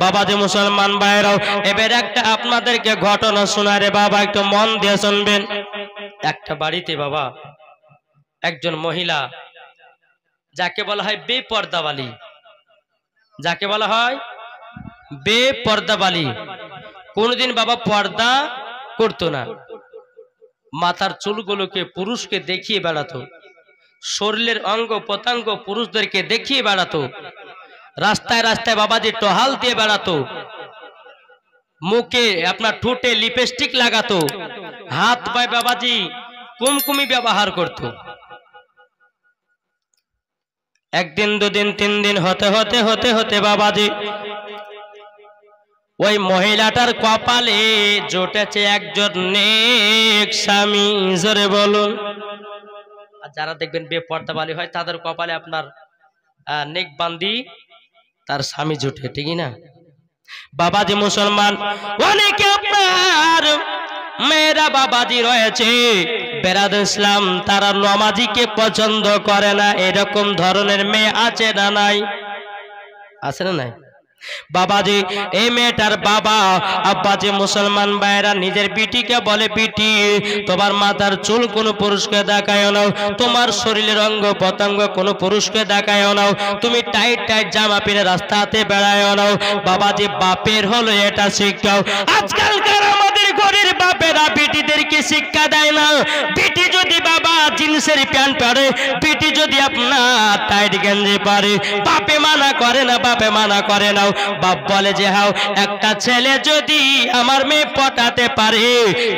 বাবা যে মুসলমান ভাইরাও, এবার একটা আপনাদেরকে ঘটনা শোনায় রে বাবা, একটু মন দিয়ে শুনবেন। একটা বাড়িতে বাবা একজন মহিলা, যাকে বলা হয় বেপর্দাওয়ালি, যাকে বলা হয় বেপর্দাওয়ালি, কোনদিন বাবা পর্দা করতো না, মাথার চুলগুলোকে পুরুষকে দেখিয়ে বেড়াতো, শরীরের অঙ্গ প্রত্যঙ্গ পুরুষদেরকে দেখিয়ে বেড়াতো, রাস্তায় রাস্তায় বাবাজি টহাল দিয়ে বেড়াতো, মুখে আপনার ঠোঁটে লিপস্টিক লাগাতো, হাত পায়ে বাবাজি কুমকুমি ব্যবহার করত। একদিন দুদিন তিন দিন হতে হতে হতে হতে বাবাজি ওই মহিলাটার কপালে জুটেছে একজন নেক স্বামী। জোরে বলুন। আর যারা দেখবেন বেপর্দাওয়ালি হয় তাদের কপালে আপনার নেক বান্দি তার স্বামী জুটে, ঠিকই না বাবাজি মুসলমান? অনেকে আপনার মেয়েরা বাবাজি রয়েছে বেরাদুল ইসলাম, তারা নামাজিকে পছন্দ করে না, এরকম ধরনের মেয়ে আছে না নাই? আছে না নাই বাবাজি? এই মেয়েটার বাবা আব্বাজি মুসলমান ভাইরা নিজের বিটিকে বলে, বিটি তোমার মাথার চুল কোনো পুরুষকে দেখায় নাও, তোমার শরীরের অঙ্গ প্রত্যঙ্গ কোনো পুরুষকে দেখায় নাও, তুমি টাইট টাইট জামা পরে রাস্তাতে বেড়ায় নাও। বাবাজি বাপের হলো এটা শিক্ষাও। আজকালকার আমাদের ঘরের বাপেরা বিটিদেরকে শিক্ষা দেয় না। বিটি যদি বাবা জিন্সের প্যান্ট পরে, বিটি যদি আপনার টাইট গেঞ্জি পরে, বাপে মানা করে না, বাপে মানা করে না। বাপ বলে যে হাও একটা ছেলে যদি আমার মেয়ে পটাতে পারে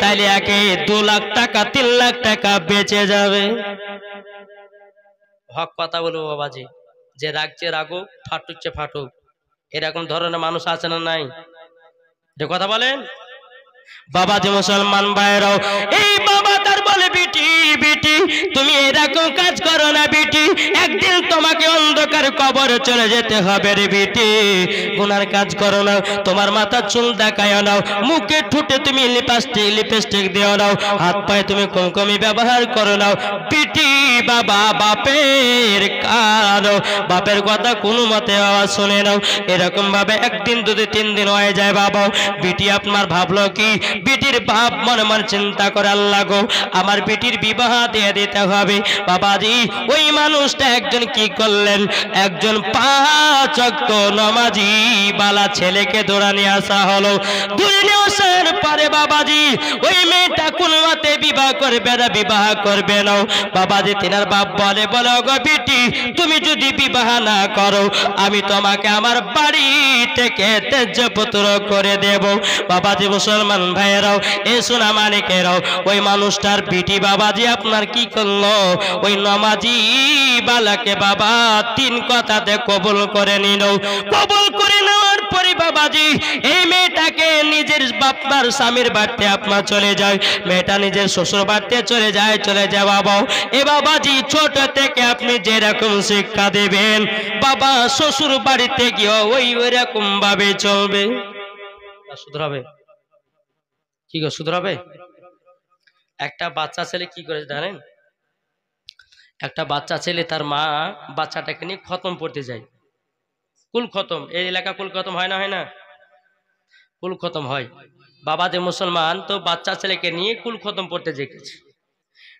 তাহলে একে 2 লাখ টাকা 3 লাখ টাকা বেঁচে যাবে। হক কথা বলবো বাবাজি, যে রাগছে রাগো, ফাটুচ্ছে ফাটুক, এরকম ধরনের মানুষ আছে না নাই? যে কথা বলেন বাবাজি মুসলমান ভাইরাও, এই বাবা তার বলে, বিটি বিটি তুমি এরকম কাজ করো না বিটি, একদিন তোমাকে অন্ধকার কবরে চলে যেতে হবে রে বিটি, গুনার কাজ করো না, তোমার মাথা চুল দেখায় নাও, মুখে ঠুটে তুমি লিপস্টিক দিও নাও, হাত পায়ে তুমি কুমকুমি ব্যবহার করো নাও বিটি। বাবা বাপের কারো বাপের কথা কোনো মতে বাবা শুনে নাও। এরকম ভাবে একদিন দুদিন তিন দিন হয়ে যায় বাবা, বিটি আপনার ভাবলো কি, বিটির বাপ মনে মনে চিন্তা করে, আল্লাহ গো আমার বিটির বিবাহ দিয়ে দিতে হবে। বাবাজি ওই মানুষটা একজন কি করলেন, একজন 5 ওয়াক্ত নামাজি বালা ছেলেকে ধরে নিয়ে আসা হলো। ধরে নিয়ে আসার পরে বাবাজি ওই মেয়েটা কোন মতে বিবাহ করবে না, বিবাহ করবে না। বাবাজি তিনার বাপ বলে, বলো গো বিটি তুমি যদি বিবাহ না করো আমি তোমাকে আমার বাড়ি থেকে তেজপুত্র করে দেব। বাবাজি মুসলমান ভাইয়েরাও, এ সোনা মানিকেরাও, ওই মানুষটার বিটি বাবাজি আপনার কি করলো, ওই নামাজি বালাকে বাবা 3 কথাতে কবুল করে নিল। কবুল করে নেওয়ার পরে বাবাজি এই মেয়েটাকে নিজের বাপমার স্বামীর বাড়িতে আপনার চলে যায়, মেয়েটা নিজের শ্বশুর বাড়িতে চলে যায় বাবা। এ বাবাজি ছোট থেকে আপনি যেরকম শিক্ষা দেবেন বাবা শ্বশুর বাড়িতে গিয়ে ওই রকম ভাবে চলবে। শুধরাবে কি গো, শুধরাবে? একটা বাচ্চা ছেলে কি করে জানেন, একটা বাচ্চা ছেলে তার মা বাচ্চাটাকে নিয়ে খতম পড়তে যায়, কুল খতম। এই এলাকা কুল খতম হয় না, হয় না? কুল খতম হয়। বাবা যে মুসলমান, তো বাচ্চা ছেলেকে নিয়ে কুল খতম পড়তে যেতেছে।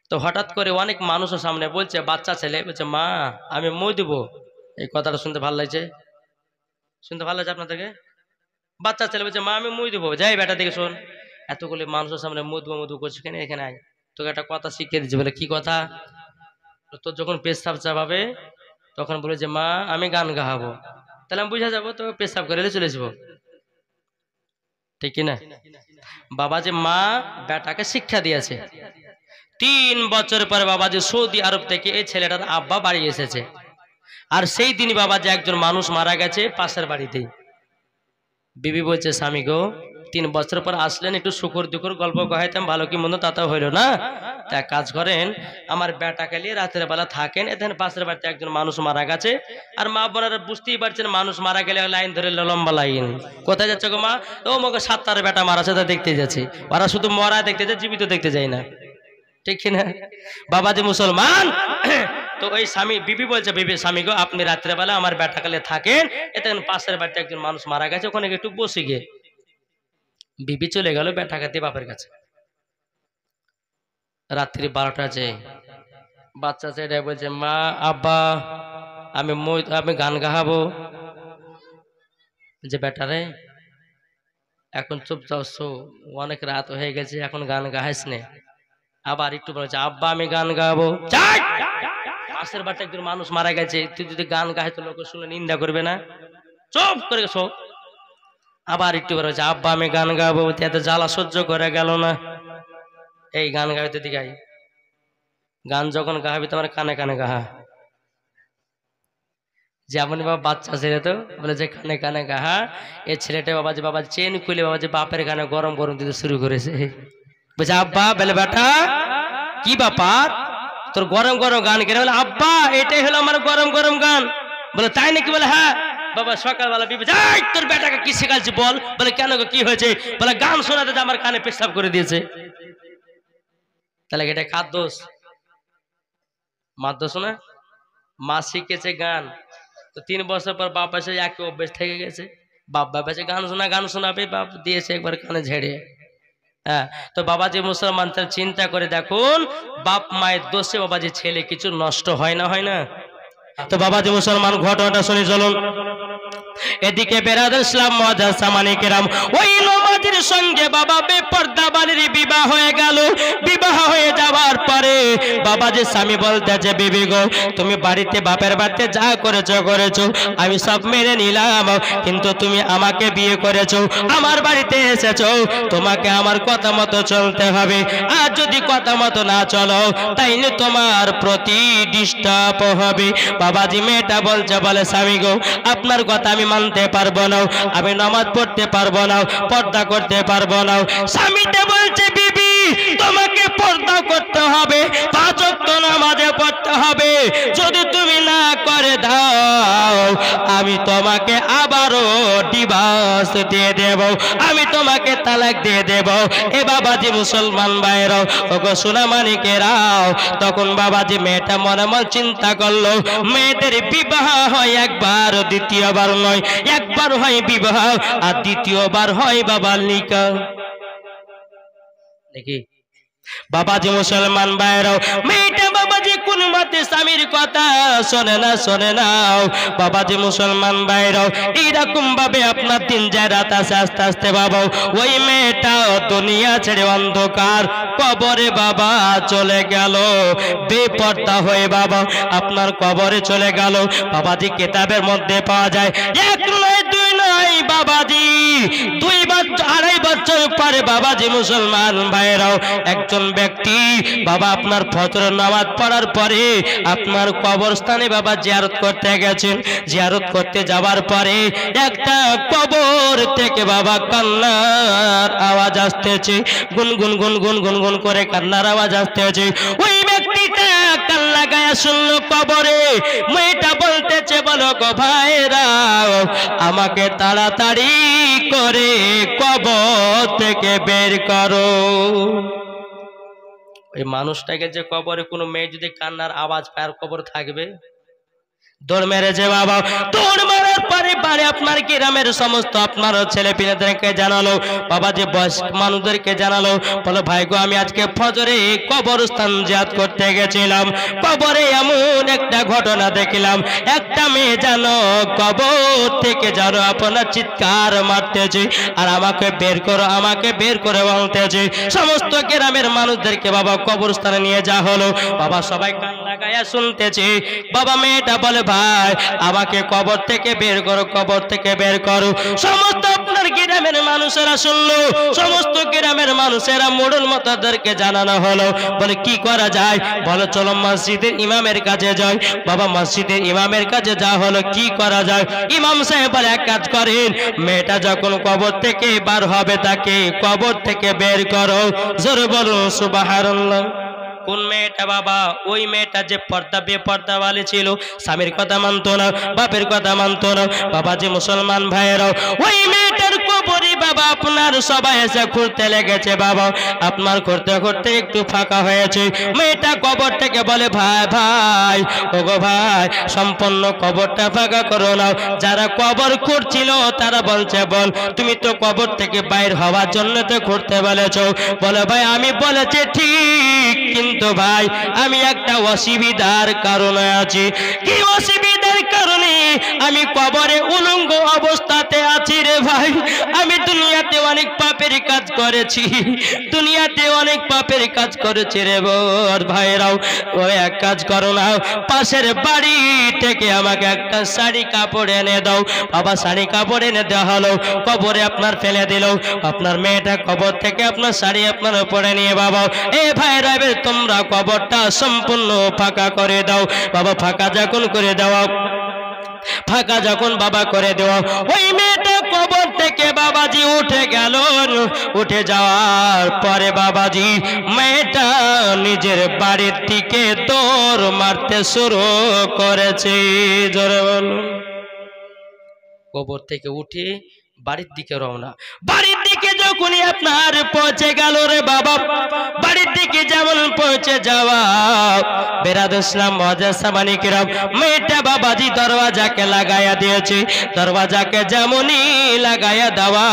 তো হঠাৎ করে অনেক মানুষের সামনে বলছে, বাচ্চা ছেলে বলছে, মা আমি মই দেবো। এই কথাটা শুনতে ভালো লাগছে, শুনতে ভালো লাগছে আপনাদেরকে? বাচ্চা ছেলে বলছে, মা আমি মই দেবো। যাই বেটা দেখে শোন, এতগুলি মানুষের সামনে মধু করছে কেন, এখানে আয়, তোকে একটা কথা শিখিয়ে দিচ্ছে। বলে কি কথা? তোর যখন পেশাব চাপাবে তখন বলে যে মা আমি গান গাহাবো, তাহলে আমি বুঝা যাবো তো পেশাব করে চলে যাবো, ঠিক কিনা? বাবা যে মা বেটাকে শিক্ষা দিয়েছে। 3 বছর পরে বাবা যে সৌদি আরব থেকে এই ছেলেটার আব্বা বাড়ি এসেছে, আর সেই দিনই বাবা যে একজন মানুষ মারা গেছে পাশের বাড়িতেই। বিবি বলছে, স্বামী গো 3 বছর পর আসলেন, একটু শুকুর দুকুর গল্প কহাইতাম, ভালো কি মন্দ তা তো হইলো না, তা কাজ করেন আমার বেটাকে নিয়ে রাতের বেলা থাকেন, এখানে পাশের বাড়িতে একজন মানুষ মারা গেছে। আর মা বোনেরা বুঝতেই পারছেন মানুষ মারা গেলে লাইন ধরে লম্বা লাইন। কোথায় যাচ্ছে গো মা? ও মগে 7টার বেটা মারা আছে, তা দেখতে যাচ্ছে। ওরা শুধু মরা দেখতে যায়, জীবিত দেখতে যায় না, ঠিক কিনা? বাবা যে মুসলমান তো ওই স্বামী বিবি বলছে, বিবি স্বামী গো আপনি রাত্রেবেলা আমার বেটাকালে থাকেন, এতে পাশের বাড়িতে একজন মানুষ মারা গেছে, ওখানে একটু বসে গিয়ে। বিবি চলে গেল বেটাকাতে বাপের কাছে। রাত্রি 12টা যে বাচ্চা ছেলে বলছে, মা আব্বা আমি গান গাহাবো। যে বেটারে এখন চুপ যাও, অনেক রাত হয়ে গেছে, এখন গান গাহাইস নে। আবার একটু বলছে, আব্বা আমি গান গাবো। পাশের বাড়িতে একজন মানুষ মারা গেছে, তুই যদি গান গাহে তো লোক শুনে নিন্দা করবে না, চুপ করে শো। আবার একটু বলছে, আব্বা আমি গান গাবো। এত জ্বালা সহ্য করে গেল না, এই গান গাইতে দিঘাই। গান যখন গাহাবি তোমার কানে কানে গাহা। যেমন বাবা বাচ্চা ছেলে তো বলে যে কানে কানে গাহা। এই ছেলেটা বাবা চেন খুলে বাবা যে বাপের গানে গরম গরম দিতে শুরু করেছে। বলছে আব্বা, বলে বেটা কি ব্যাপার তোর গরম গরম গান কেন? বলে আব্বা এটাই হলো আমার গরম গরম গান। বলে তাই নাকি? বলে হ্যাঁ। বাবা সকালবেলা বিবি, যাই তোর বেটাকে কি শেখাচ্ছি বল। বলে কেন গো কি হয়েছে? বলে গান শোনাতে আমার কানে পেশাব করে দিয়েছে। তাহলে এটা কার দোষ? মার দোষ না? মা শিখেছে গান, তো 3 বছর পর বাপ এসে একই অভ্যেস থেকে গেছে। বাপ এসে গান শোনাবে, বাপ দিয়েছে একবার কানে ঝেড়ে। হ্যাঁ, তো বাবাজি মুসলমান তার চিন্তা করে দেখুন, বাপ মায়ের দোষে বাবাজি ছেলে কিছু নষ্ট হয় না, হয় না? তো বাবাজি মুসলমান ঘটনাটা শুনে চলুন। এদিকে বেরাদার ইসলাম মুআজ্জাজ সামানি কেরাম, ওই নমাজের সঙ্গে বাবা বেপর্দা বাড়ির বিবাহ হয়ে গেল। বিবাহ হয়ে যাওয়ার পরে বাবাজি স্বামী বলতেছে, বিবি গো তুমি বাড়িতে বাপের বাড়িতে যা করেছো আমি সব মেনে নিলাম, কিন্তু তুমি আমাকে বিয়ে করেছো, আমার বাড়িতে এসেছো, তোমাকে আমার কথা মতো চলতে হবে। আর যদি কথা মতো না চলো তাইলে তোমার প্রতি ডিস্টার্ব হবে। বাবাজি মেয়েটা বলছে, বলে স্বামী গো আপনার কথা আমি মানতে পারবো না, আমি নামাজ পড়তে পারবো না, পর্দা করতে পারবো না। স্বামীতে বলছে, বিবি তোমাকে পর্দা করতে হবে, 5 ওয়াক্ত নামাজে পড়তে হবে। যদি তুমি না করে দাও আমি তোমাকে আবারও ডিভোর্স দিয়ে দেব, আমি তোমাকে তালাক দিয়ে দেব। এ বাবাজি মুসলমান ভাইরাও, ওগো সোনামানিকেরাও, তখন বাবাজি মেয়েটা মনে মনে চিন্তা করলো, মেয়েদের বিবাহ হয় একবার, দ্বিতীয়বার নয়, একবার হয় বিবাহ আর দ্বিতীয়বার হয় বাবার নিকাহ নাকি? বাবাজি মুসলমান ভাইরাও, মেয়েটা বাবাজি কোন মতে স্বামীর কথা শোনে না। বাবাজি মুসলমান ভাইরাও, এইরকম ভাবে আপনার দিন যায় রাত আসে আস্তে আস্তে বাবা ওই মেয়েটা দুনিয়া ছেড়ে অন্ধকার কবরে বাবা চলে গেল। বেপর্দা হয়ে বাবা আপনার কবরে চলে গেল। বাবাজি কিতাবের মধ্যে পাওয়া যায়, 1 নয় 2 নয় বাবাজি 2-2.5 বছর পরে বাবাজি মুসলমান ভাইরাও, একজন ব্যক্তি বাবা আপনার ফজরের নামাজ পড়ার পরে আপনার কবরস্থানে বাবা জিয়ারত করতে গেছেন। জিয়ারত করতে যাওয়ার পরে একটা কবর থেকে বাবা কান্নার আওয়াজ আসতেছে, গুনগুন গুনগুন গুনগুন করে কান্নার আওয়াজ আসতেছে। ওই ব্যক্তিটা কান্না গায়ে শুনল কবরে। মেয়েটা বলতেছে, বলো গো ভাইরা আমাকে তাড়াতাড়ি করে কবর থেকে বের করো। ওই মানুষটাকে যে কবরে কোনো মেয়ে যদি কান্নার আওয়াজ পায়, কবর থাকবে? দৌড় মেরেছে বাবা। দৌড় মারার পরে বারে আপনার গ্রামের সমস্ত আপনার ছেলে পিলেদেরকে জানালো, বাবা যে বয়স্ক মানুষদেরকে জানালো, বলো ভাই গো আমি আজকে ফজরে কবরস্থান জিয়ারত করতে গেছিলাম, কবরে এমন একটা ঘটনা দেখলাম, একটা মেয়ে জানো কবর থেকে জানো আপনার চিৎকার মারতেছে আর আমাকে বের করে বলতেছে। সমস্ত গ্রামের মানুষদেরকে বাবা কবরস্থানে নিয়ে যাওয়া হলো। বাবা সবাই কান্না গায়ে শুনতেছে। বাবা মেয়েটা বলে, ভাই আমাকে কবর থেকে বের করো, কবর থেকে বের করো। সমস্ত আপনার গ্রামের মানুষেরা শুনলো, সমস্ত গ্রামের মানুষেরা মোড়ল মতাদেরকে জানানো হলো। বলে কি করা যায়? বলো চলো মসজিদের ইমামের কাছে যাই। বাবা মসজিদের ইমামের কাছে যাওয়া হলো, কি করা যায়? ইমাম সাহেব বলে এক কাজ করেন, মেয়েটা যখন কবর থেকে বার হবে তাকে কবর থেকে বের করো। জোরে বলুন সুবহানাল্লাহ। কোন মেয়েটা? বাবা ওই মেয়েটা যে বেপর্দা वाली ছিল, স্বামীর কথা মানতো না, বাপের কথা মানতো না। বাবা যে মুসলমান ভাইয়েরাও, ওই মেয়েটার কবরে বাবা বাবা আপনার সবাই এসে খুঁড়তে লেগেছে বাবা, আপনার খুঁড়তে খুঁড়তে একটু ফাঁকা হয়েছে। মেয়েটা কবর থেকে বলে ভাই ভাই ওগো ভাই সম্পূর্ণ কবরটা ফাঁকা করো না। যারা কবর খুঁড়ছিল তারা বলছে বল তুমি তো কবর থেকে বাইর হওয়ার জন্য তো খুঁড়তে বলেছো। বলে ভাই আমি বলেছি ঠিক, কিন্তু ভাই আমি একটা অসুবিধার কারণে আছি। কি অসুবিধার কারণে? আমি কবরে উলঙ্গ অবস্থাতে আছি রে ভাই। আমি দুনিয়াতে অনেক পাপের কাজ করেছি, দুনিয়াতে অনেক পাপের কাজ করেছি রে বোর ভাইরাও। ও এক কাজ করো না, পাশের বাড়ি থেকে আমাকে একটা শাড়ি কাপড় এনে দাও। বাবা শাড়ি কাপড় এনে দেওয়া হলো, কবরে আপনার ফেলে দিল। আপনার মেয়েটা কবর থেকে আপনার শাড়ি আপনার পরে নিয়ে বাবা এ ভাই রাবে তোমরা কবরটা সম্পূর্ণ ফাঁকা করে দাও। বাবা ফাঁকা যখন করে দেওয়া, ফাঁকা যখন বাবা করে দেওয়া, ওই মেয়েটা কবর থেকে বাবাজি উঠে গেল। উঠে যাওয়ার পরে বাবাজি মেয়েটা নিজের বাড়ির দিকে দৌড় মারতে শুরু করেছে। জোরে বলুন। কবর থেকে উঠে বাড়ির দিকে রওনা। বাড়ির দিকে যখনই আপনার পৌঁছে গেল রে বাবা, বাড়ির দিকে যেমন পৌঁছে যাওয়া বেরাদুল ইসলাম মুআজ্জাজ সামানি কিরাম, মেয়েটা বাবাজি দরওয়াজাকে লাগাইয়া দিয়েছে। দরওয়াজাকে যেমনই লাগাইয়া দেওয়া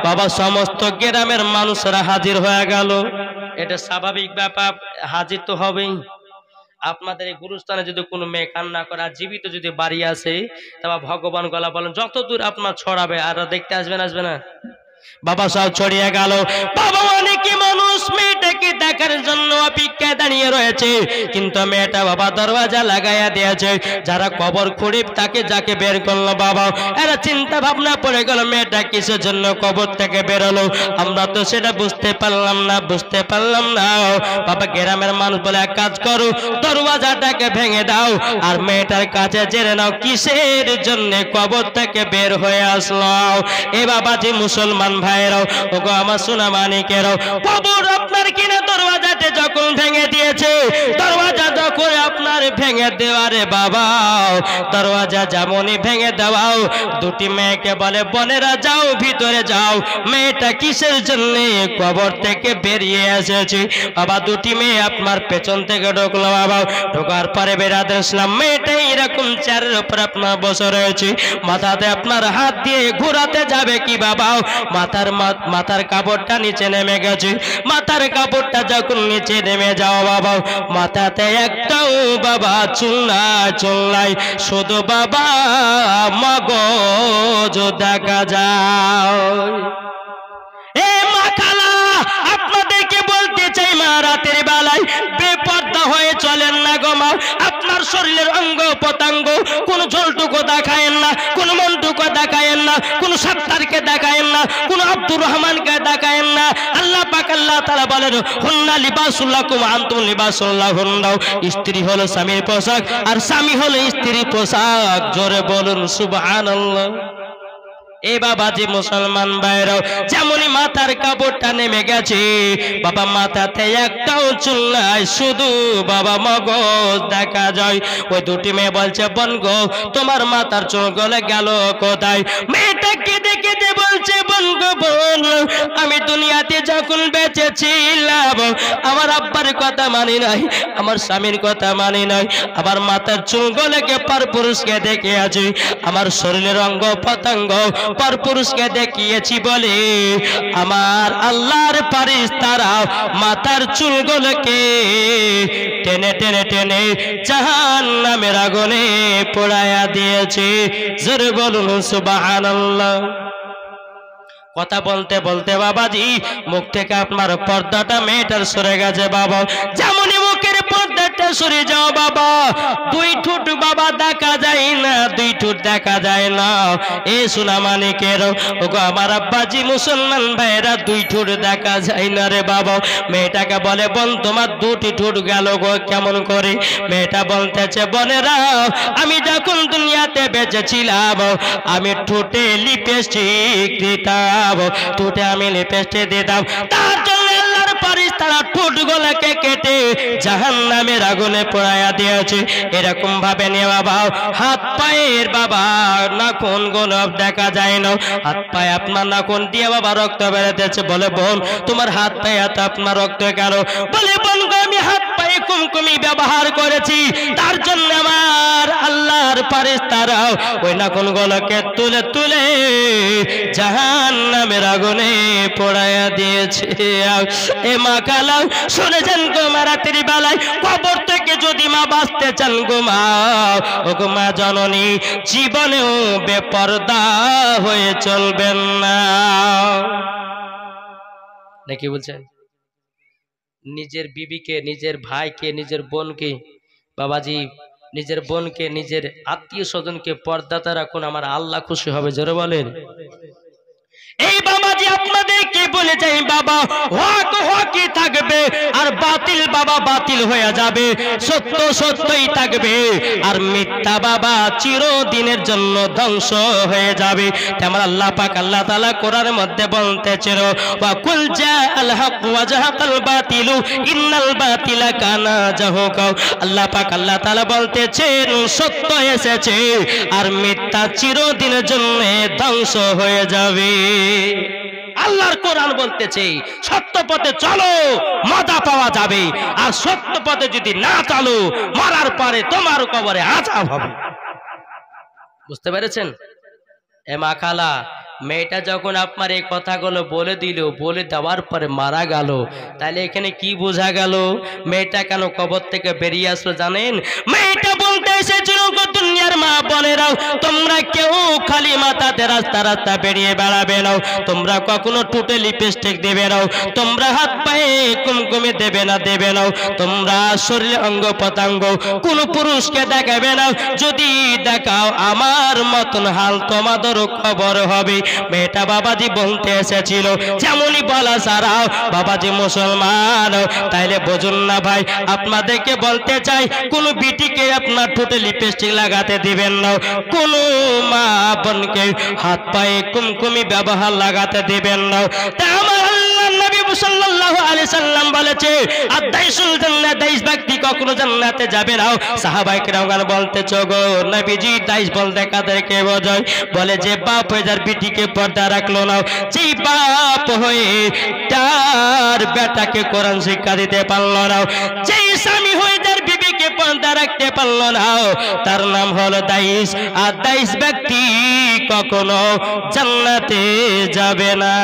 বাবা সমস্ত গ্রামের মানুষরা হাজির হয়ে গেল। এটা স্বাভাবিক ব্যাপার, হাজির তো হবেই। আপনাদের এই গুরুস্থানে যদি কোনো মেয়ে কান্না করে আর জীবিত যদি বাড়ি আসে, তবে ভগবান গলা বলেন যতদূর আপনার ছড়াবে আর দেখতে আসবেন, আসবে না? বাবা সব ছড়িয়ে গেল। বাবা অনেকে মানুষ মেয়েটাকে দেখার জন্য অপেক্ষায় দাঁড়িয়ে রয়েছে, কিন্তু মেয়েটা বাবা দরওয়াজা লাগাইয়া দিয়েছে। যারা কবর খুঁড়ে তাকে যাকে বের করলো বাবা, এরা চিন্তা ভাবনা পড়ে গেল মেয়েটা কিসের জন্য কবর থেকে বেরোলো। আমরা তো সেটা বুঝতে পারলাম না, বুঝতে পারলাম না। বাবা গ্রামের মানুষ বলে এক কাজ করো, দরওয়াজাটাকে ভেঙে দাও আর মেয়েটার কাছে জেনে নাও কিসের জন্য কবর থেকে বের হয়ে আসলো। এ বাবাজি মুসলমান ভাইরাও ওগো আমার সোনা মানিকেরাও, কবর আপনার কিনা দরওয়াজাতে যখন ভেঙে দিয়েছে, দরওয়াজা যখন আপনার ভেঙে দেওয়ারে বাবা, দরওয়াজা যেমনই ভেঙে দেওয়াও দুটি মেয়েকে বলে বোনেরা যাও ভিতরে যাও, মেয়েটা কিসের জন্য কবর থেকে বেরিয়ে এসেছে। বাবা দুটি মেয়ে আপনার পেছন থেকে ঢুকলো বাবা। ঢোকার পরে বেরাদুল ইসলাম মেয়েটা এরকম চেয়ারের উপর আপনার বসে রয়েছে, মাথাতে আপনার হাত দিয়ে ঘোরাতে যাবে কি বাবা, মাথার কাপড়টা নিচে নেমে গেছে। মাথার কাপড়টা যখন নিচে নেমে যাও বাবা, মাথাতে একটাও বাবা চুল নাই, শুধু বাবা মগজ দেখা যায়। এ মা খালা আপনাদেরকে বলতে চাই, মা রাতের বেলায় বেপর্দা হয়ে চলেন না গো মা। আপনার শরীরের অঙ্গ প্রত্যঙ্গ কোন ঝোলটুকু দেখায়েন না, কোন মনটুকু দেখায়েন না, কোন সাত্তারকে দেখায়েন না, কোন আব্দুর রহমানকে দেখায়েন না। আল্লাহ পাক আল্লাহ তাআলা বলেন হুন্না লিবাসুল লাকুম আনতুম লিবাসুল লাহুন্না। স্ত্রী হলো স্বামীর পোশাক আর স্বামী হলো স্ত্রীর পোশাক। জোরে বলুন সুবহানাল্লাহ। এ বাবাজি মুসলমান ভাইরাও যেমনই মাথার কাপড়টা নেমে গেছে বাবা, মাথাতে একটাও চুল নাই, শুধু বাবা মগজ দেখা যায়। ওই দুটি মেয়ে বলছে বোন গো তোমার মাথার চুল গলে গেল কোথায়? মেয়েটাকে দেখে দে বলছে বোন গো বোন, আমি দুনিয়াতে যখন বেঁচে ছিলাম আমার আব্বার কথা মানি নাই, আমার স্বামীর কথা মানি নাই, আমার মাথার চুল গলে কে পর পুরুষকে দেখে আছি, আমার শরীরের অঙ্গ প্রত্যঙ্গ পর পুরুষকে দেখিয়েছি বলে আমার আল্লাহর ফারিস্তারা মাথার চুলগুলোকে টেনে টেনে টেনে জাহান্নামের আগুনে পোড়ায়া দিয়েছে। জোরে বলুন সুবহানাল্লাহ। কথা বলতে বলতে বাবাজি মুখ থেকে আপনার পর্দাটা মেয়েটার সরে গেছে বাবা। যেমনই মুখের পর্দাটা সরে যাও বাবা, দুই ঠোঁট বাবা দেখা যায় না, দুই ঠোঁট দেখা যায় না। এ সোনা মানিকের ওগো আমার আব্বাজি মুসলমান ভাইরা দুই ঠোঁট দেখা যায় না রে বাবা। মেয়েটাকে বলে বোন তোমার দুটি ঠোঁট গেল গো কেমন করে? মেয়েটা বলতেছে বোনেরা আমি যখন দুনিয়াতে বেঁচেছিলাম আমি ঠোঁটে লিপস্টিক দিতাম, ঠোঁটে আমি লিপস্টিক দিতাম, তার জন্য আল্লাহর ফারিস্তারা ঠোঁটগুলোকে কেটে জাহান্নামের আগুনে পোড়ায়া দিয়েছে। এরকম ভাবে নিয়ে বাবা হাত পায়ের বাবা নাখুনগুলো দেখা যায় না, হাত পায়ে আপনার নাখুন দিয়ে বাবা রক্ত বেরোতেছে। বলে বোন তোমার হাত পায়ে এত আপনার রক্ত কেন? বলে বোন আমি হাত পায়ে কুমকুমি ব্যবহার করেছি, তার জন্য আমার আল্লাহর ফারিস্তারা ওই নাখুনগুলোকে তুলে তুলে জাহান্নামের আগুনে পোড়ায়া দিয়েছে। এ মা কালা শুনে যান গো মা, রাতের বেলায় কবর থেকে যদি মা বাঁচতে চান গো মা, ও গো মা জননী জীবনেও বেপরদা হয়ে চলবেন না। নাকি বলছেন? নিজের বিবিকে, নিজের ভাইকে, নিজের বোনকে বাবাজি, নিজের বোনকে, নিজের আত্মীয় স্বজনকে পর্দাতে রাখুন, আমার আল্লাহ খুশি হবে। জোরে বলেন। এই বাবাজি আপনাদেরকে বলে যাই বাবা, হক হকই থাকবে আর বাতিল বাবা বাতিল হয়ে যাবে, সত্য সত্যই থাকবে আর মিথ্যা বাবা চিরদিনের জন্য ধ্বংস হয়ে যাবে। তেমন আল্লাহ পাক আল্লাহ তাআলা কোরআনের মধ্যে বলতেছেন ওয়া কুল জাআল হক ওয়া জাহাকাল বাতিলু ইন্নাল বাতিলা কানা জাহুকা। আল্লাহ পাক আল্লাহ তাআলা বলতেছেন সত্য এসেছে আর মিথ্যা চিরদিনের জন্য ধ্বংস হয়ে যাবে। আল্লাহর কোরআন বলতেছে সত্য পথে চলো মজা পাওয়া যাবে, আর সত্য পথে যদি না চলো মরার পরে তোমার কবরে আযাব হবে। বুঝতে পেরেছেন? এ মা খালা, মেয়েটা যখন আপনার এই কথাগুলো বলে দিল, বলে দেওয়ার পরে মারা গেল, তাহলে এখানে কি বোঝা গেল? মেয়েটা কেন কবর থেকে বেরিয়ে আসলো জানেন? মেয়েটা বলতে এসেছিল দুনিয়ার মা বোনেরাও, তোমরা কেউ খালি মাথাতে রাস্তা রাস্তা বেরিয়ে বেড়াবে না, তোমরা কখনো টুটে লিপস্টিক দেবে না, তোমরা হাত পায়ে কুমকুমে দেবে না, তোমরা শরীর অঙ্গ প্রত্যঙ্গ কোন পুরুষকে দেখাবে না, যদি দেখাও আমার মতন হাল তোমাদেরও খবর হবে। মেয়েটা বাবাজি বলতে এসেছিল যেমনই বলা সারাও বাবাজি মুসলমান, তাইলে বুঝুন না ভাই, আপনাদেরকে বলতে চাই কোন বিটিকে আপনার ঠোঁটে লিপস্টিক লাগাতে দিবেন না, কোন মা বোনকে হাত পায়ে কুমকুমি ব্যবহার লাগাতে দিবেন না। তা আমার আল্লাহর নবী সাল্লাল্লাহু আলাইহি সাল্লাম বলেছে আদাইসুল জান্নাত, দাইস ব্যক্তি কখনো জান্নাতে যাবে না। সাহাবায়ে কেরাম বলতেছো গো নবীজি দাইস বলতে কাদেরকে বোঝায়? বলে যে বাপ হয়ে যার বিটিকে পর্দা রাখলো না, যেই বাপ হয়ে তার বেটাকে কোরআন শিক্ষা দিতে পারলো না, যেই স্বামী হয়ে যার বিবিকে পর্দা রাখতে পারলো না, তার নাম হলো দাইস। আর দাইস ব্যক্তি কখনো জান্নাতে যাবে না।